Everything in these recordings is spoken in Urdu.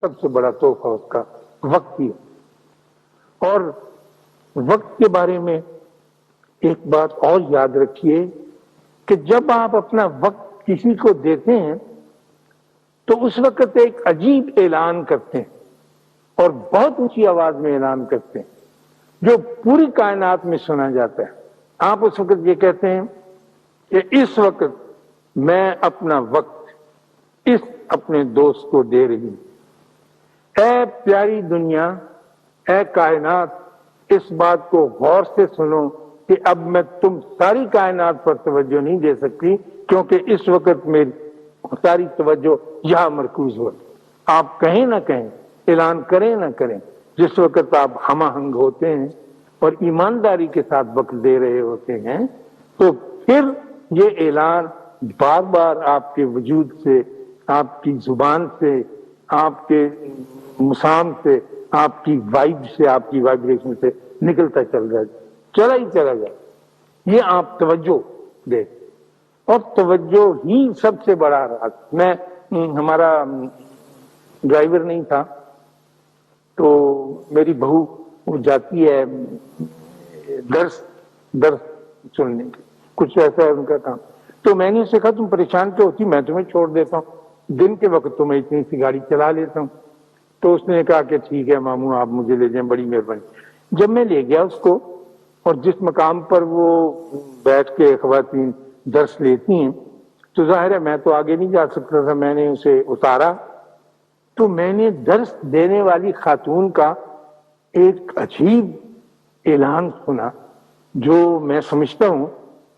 سب سے بڑا تحفہ اس کا وقت ہی ہے۔ اور وقت کے بارے میں ایک بات اور یاد رکھیے کہ جب آپ اپنا وقت کسی کو دیتے ہیں تو اس وقت ایک عجیب اعلان کرتے ہیں اور بہت اونچی آواز میں اعلان کرتے ہیں جو پوری کائنات میں سنا جاتا ہے۔ آپ اس وقت یہ کہتے ہیں کہ اس وقت میں اپنا وقت اس اپنے دوست کو دے رہی ہوں۔ اے پیاری دنیا، اے کائنات، اس بات کو غور سے سنو کہ اب میں تم ساری کائنات پر توجہ نہیں دے سکتی کیونکہ اس وقت میری ساری توجہ یہاں مرکوز ہو۔ آپ کہیں نہ کہیں، اعلان کریں نہ کریں، جس وقت آپ ہم آہنگ ہوتے ہیں اور ایمانداری کے ساتھ وقت دے رہے ہوتے ہیں تو پھر یہ اعلان بار بار آپ کے وجود سے، آپ کی زبان سے، آپ کے مسام سے، آپ کی وائب سے، آپ کی وائبریشن سے نکلتا چلا ہی چلا جائے۔ یہ آپ توجہ دیں اور توجہ ہی سب سے بڑا راز۔ میں ہمارا ڈرائیور نہیں تھا تو میری بہو وہ جاتی ہے درس سننے کی، کچھ ایسا ہے ان کا کام۔ تو میں نے اسے کہا تم پریشان کیوں ہوتی، میں تمہیں چھوڑ دیتا ہوں، دن کے وقت تو میں اتنی سی گاڑی چلا لیتا ہوں۔ تو اس نے کہا کہ ٹھیک ہے ماموں آپ مجھے لے جائیں، بڑی مہربانی۔ جب میں لے گیا اس کو اور جس مقام پر وہ بیٹھ کے خواتین درس لیتی ہیں تو ظاہر ہے میں تو آگے نہیں جا سکتا تھا، میں نے اسے اتارا تو میں نے درس دینے والی خاتون کا ایک عجیب اعلان سنا جو میں سمجھتا ہوں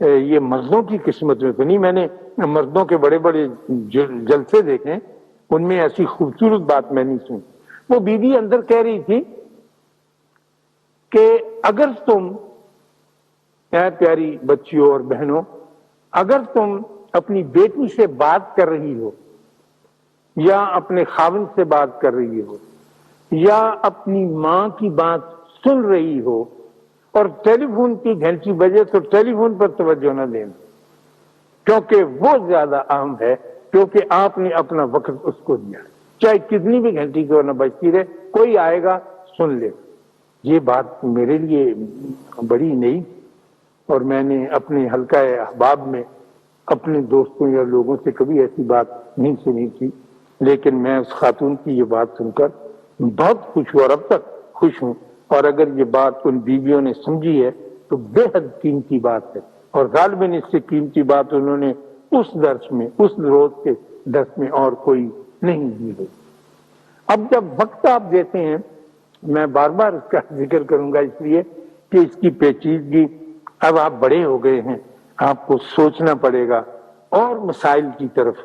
یہ مردوں کی قسمت میں تو نہیں، میں نے مردوں کے بڑے بڑے جلسے دیکھے، ان میں ایسی خوبصورت بات میں نہیں سنی۔ وہ بیوی اندر کہہ رہی تھی کہ اگر تم، اے پیاری بچیوں اور بہنوں، اگر تم اپنی بیٹی سے بات کر رہی ہو یا اپنے خاوند سے بات کر رہی ہو یا اپنی ماں کی بات سن رہی ہو اور ٹیلی فون کی گھنٹی بجے تو ٹیلی فون پر توجہ نہ دینا کیونکہ وہ زیادہ اہم ہے، کیونکہ آپ نے اپنا وقت اس کو دیا، چاہے کتنی بھی گھنٹی کیوں نہ بجتی رہے، کوئی آئے گا سن لے۔ یہ بات میرے لیے بڑی نئی اور میں نے اپنے حلقہ احباب میں اپنے دوستوں یا لوگوں سے کبھی ایسی بات نہیں سنی تھی، لیکن میں اس خاتون کی یہ بات سن کر بہت خوش ہوں اور اب تک خوش ہوں۔ اور اگر یہ بات ان بیویوں نے سمجھی ہے تو بے حد قیمتی بات ہے، اور غالباً اس سے قیمتی بات انہوں نے اس درس میں، اس روز کے درس میں اور کوئی نہیں دی ہے۔ اب جب وقت آپ دیتے ہیں، میں بار بار اس کا ذکر کروں گا اس لیے کہ اس کی پیچیدگی، اب آپ بڑے ہو گئے ہیں، آپ کو سوچنا پڑے گا اور مسائل کی طرف،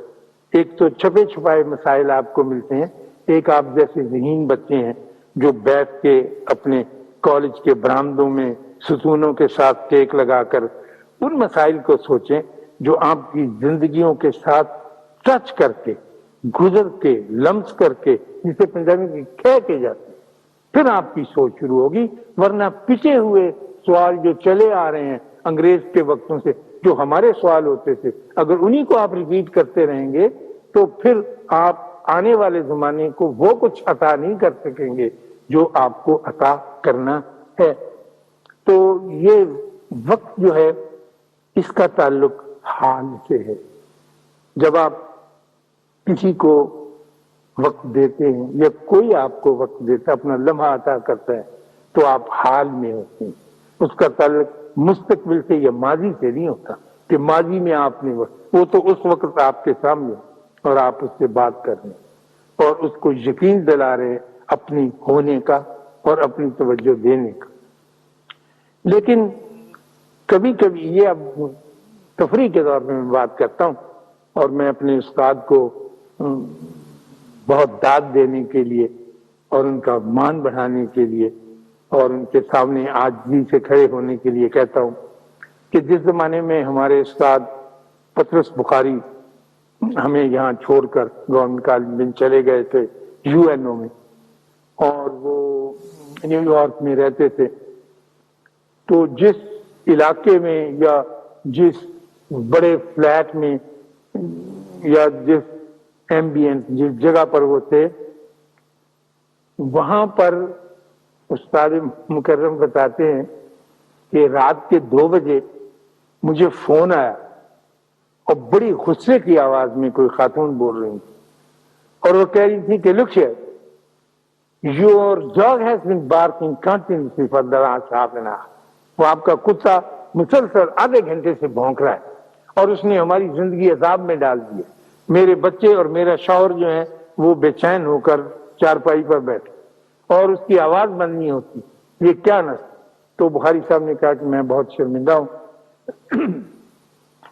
ایک تو چھپے چھپائے مسائل آپ کو ملتے ہیں، ایک آپ جیسے ذہین بچے ہیں جو بیٹھ کے اپنے کالج کے برآمدوں میں ستونوں کے ساتھ ٹیک لگا کر ان مسائل کو سوچیں جو آپ کی زندگیوں کے ساتھ ٹچ کر کے، گزر کے، لمس کر کے، جسے پنجابی میں کہہ کے جاتے ہیں، پھر آپ کی سوچ شروع ہوگی۔ ورنہ پچھے ہوئے سوال جو چلے آ رہے ہیں انگریز کے وقتوں سے، جو ہمارے سوال ہوتے تھے، اگر انہی کو آپ ریپیٹ کرتے رہیں گے تو پھر آپ آنے والے زمانے کو وہ کچھ عطا نہیں کر سکیں گے جو آپ کو عطا کرنا ہے۔ تو یہ وقت جو ہے اس کا تعلق حال سے ہے۔ جب آپ کسی کو وقت دیتے ہیں یا کوئی آپ کو وقت دیتا ہے، اپنا لمحہ عطا کرتا ہے، تو آپ حال میں ہوتے ہیں۔ اس کا تعلق مستقبل سے یا ماضی سے نہیں ہوتا کہ ماضی میں آپ نے وہ تو اس وقت آپ کے سامنے اور آپ اس سے بات کر رہے ہیں اور اس کو یقین دلا رہے ہیں اپنی ہونے کا اور اپنی توجہ دینے کا۔ لیکن کبھی کبھی یہ اب تفریح کے طور پہ میں بات کرتا ہوں اور میں اپنے استاد کو بہت داد دینے کے لیے اور ان کا مان بڑھانے کے لیے اور ان کے سامنے عاجزی سے کھڑے ہونے کے لیے کہتا ہوں کہ جس زمانے میں ہمارے استاد پطرس بخاری ہمیں یہاں چھوڑ کر گورنمنٹ کالج میں چلے گئے تھے UNO میں، اور وہ نیو یارک میں رہتے تھے، تو جس علاقے میں یا جس بڑے فلیٹ میں یا جس ایمبینس، جس جگہ پر وہ تھے، وہاں پر استاد مکرم بتاتے ہیں کہ رات کے 2 بجے مجھے فون آیا اور بڑی غصے کی آواز میں کوئی خاتون بول رہی تھی اور وہ کہہ رہی تھی کہ look here your dog has been barking continuously for the last half an hour. وہ آپ کا کتا مسلسل آدھے گھنٹے سے بھونک رہا ہے اور اس نے ہماری زندگی عذاب میں ڈال دی ہے. میرے بچے اور میرا شوہر جو ہے وہ بے چین ہو کر چارپائی پر بیٹھے اور اس کی آواز بند نہیں ہوتی. یہ کیا نسل. تو بخاری صاحب نے کہا کہ میں بہت شرمندہ ہوں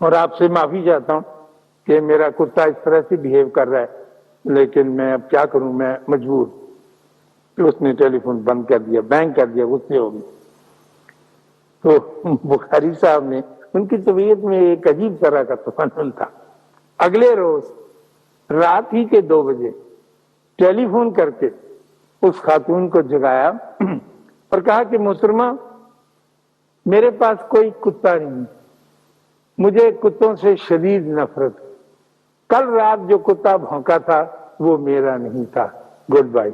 اور آپ سے معافی چاہتا ہوں کہ میرا کتا اس طرح سے بہیو کر رہا ہے، لیکن میں اب کیا کروں، میں مجبور. تو اس نے ٹیلی فون بند کر دیا، بینک کر دیا، غصے ہو گئی. تو بخاری صاحب نے، ان کی طبیعت میں ایک عجیب طرح کا تفنن تھا. اگلے روز رات ہی کے 2 بجے ٹیلی فون کر کے اس خاتون کو جگایا اور کہا کہ محترمہ میرے پاس کوئی کتا نہیں، مجھے کتوں سے شدید نفرت. کل رات جو کتا بھونکا تھا وہ میرا نہیں تھا. Good by.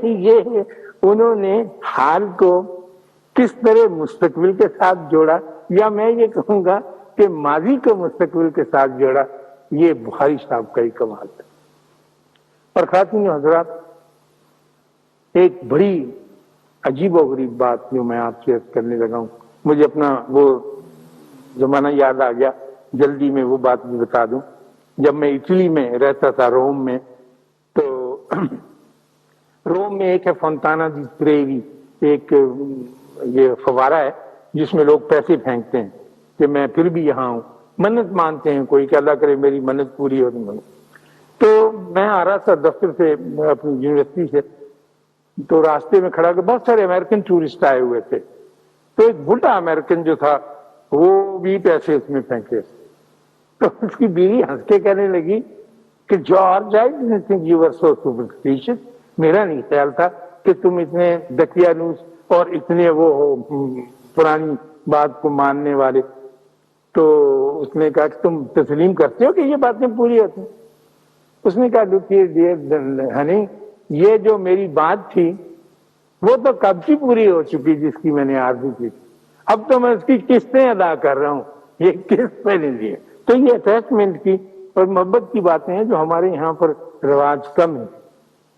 یہ انہوں نے حال کو کس طرح مستقبل کے ساتھ جوڑا، یا میں یہ کہوں گا کہ ماضی کو مستقبل کے ساتھ جوڑا، یہ بخاری صاحب کا ہی کمال ہے. اور خواتین و حضرات، ایک بڑی عجیب و غریب بات جو میں آپ سے عرض کرنے لگا ہوں، مجھے اپنا وہ زمانہ یاد آ گیا، جلدی میں وہ بات بھی بتا دوں. جب میں اٹلی میں رہتا تھا، روم میں، تو روم میں ایک ہے فونتانا دی ٹریوی، ایک یہ فوارہ ہے جس میں لوگ پیسے پھینکتے ہیں کہ میں پھر بھی یہاں ہوں. منت مانتے ہیں کوئی کہ اللہ کرے میری منت پوری ہو. تو میں آ رہا تھا دفتر سے اپنی یونیورسٹی سے، تو راستے میں کھڑا کہ بہت سارے امریکن ٹورسٹ آئے ہوئے تھے. تو ایک بڈھا امریکن جو تھا وہ بھی پیسے اس میں پھینکے. تو اس کی بیوی ہنس کے کہنے لگی کہ George I didn't think you were so superstitious. میرا نہیں خیال تھا کہ تم اتنے دقیانوس اور اتنے وہ پرانی بات کو ماننے والے. تو اس نے کہا کہ تم تسلیم کرتے ہو کہ یہ باتیں پوری ہوتی ہیں؟ اس نے کہا لکھیے ڈیئر ہنی، یہ جو میری بات تھی وہ تو کب کی پوری ہو چکی جس کی میں نے آرزو کی تھی. اب تو میں اس کی قسطیں ادا کر رہا ہوں. یہ قسط میں نے دی ہے. تو یہ اٹیچمنٹ کی اور محبت کی باتیں ہیں جو ہمارے یہاں پر رواج کم ہے.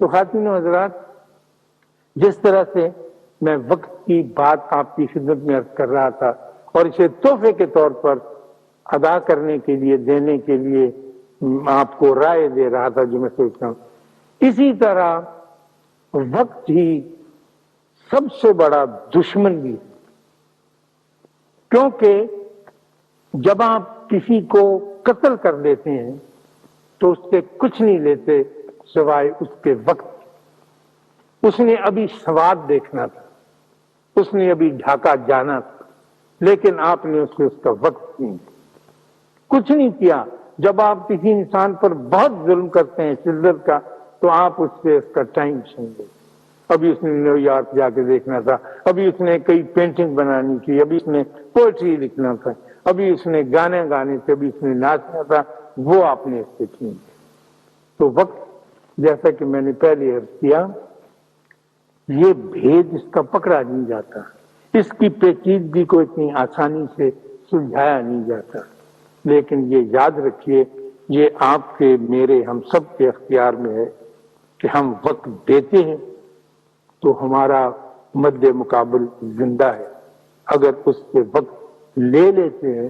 تو خواتین و حضرات، جس طرح سے میں وقت کی بات آپ کی خدمت میں عرض کر رہا تھا اور اسے تحفے کے طور پر ادا کرنے کے لیے، دینے کے لیے آپ کو رائے دے رہا تھا جو میں سوچتا ہوں، اسی طرح وقت ہی سب سے بڑا دشمن بھی، کیونکہ جب آپ کسی کو قتل کر لیتے ہیں تو اس سے کچھ نہیں لیتے سوائے اس کے وقت. اس نے ابھی سواد دیکھنا تھا، اس نے ابھی ڈھاکہ جانا تھا، لیکن آپ نے اس سے اس کا وقت نہیں دیا، کچھ نہیں کیا. جب آپ کسی انسان پر بہت ظلم کرتے ہیں شدت کا، تو آپ اس سے اس کا ٹائم چھین لیتے. ابھی اس نے نیو یارک جا کے دیکھنا تھا، ابھی اس نے کئی پینٹنگ بنانی تھی، ابھی اس نے پوئٹری لکھنا تھا، ابھی اس نے گانے گانے تھے، ابھی اس نے ناچنا تھا، وہ آپ نے اس سے چھین لیا. تو وقت، جیسا کہ میں نے پہلے عرض کیا، یہ بھید اس کا پکڑا نہیں جاتا، اس کی پیچیدگی کو اتنی آسانی سے سلجھایا نہیں جاتا. لیکن یہ یاد رکھیے، یہ آپ کے، میرے، ہم سب کے اختیار میں ہے کہ ہم وقت دیتے ہیں تو ہمارا مد مقابل زندہ ہے. اگر اس سے وقت لے لیتے ہیں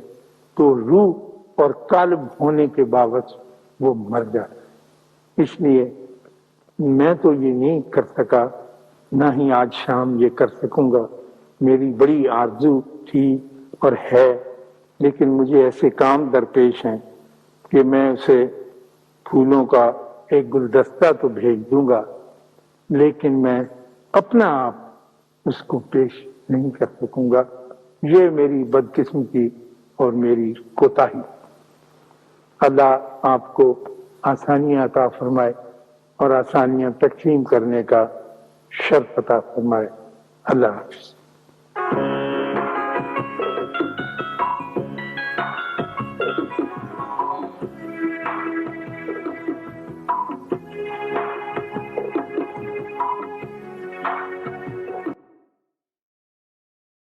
تو روح اور قالب ہونے کے باوجود وہ مر جاتا ہے. اس لیے میں تو یہ نہیں کر سکا، نہ ہی آج شام یہ کر سکوں گا. میری بڑی آرزو تھی اور ہے، لیکن مجھے ایسے کام درپیش ہیں کہ میں اسے پھولوں کا ایک گلدستہ تو بھیج دوں گا، لیکن میں اپنا آپ اس کو پیش نہیں کر سکوں گا. یہ میری بدقسمتی اور میری کوتاہی. اللہ آپ کو آسانیاں عطا فرمائے اور آسانیاں تقسیم کرنے کا شرف عطا فرمائے. اللہ حافظ.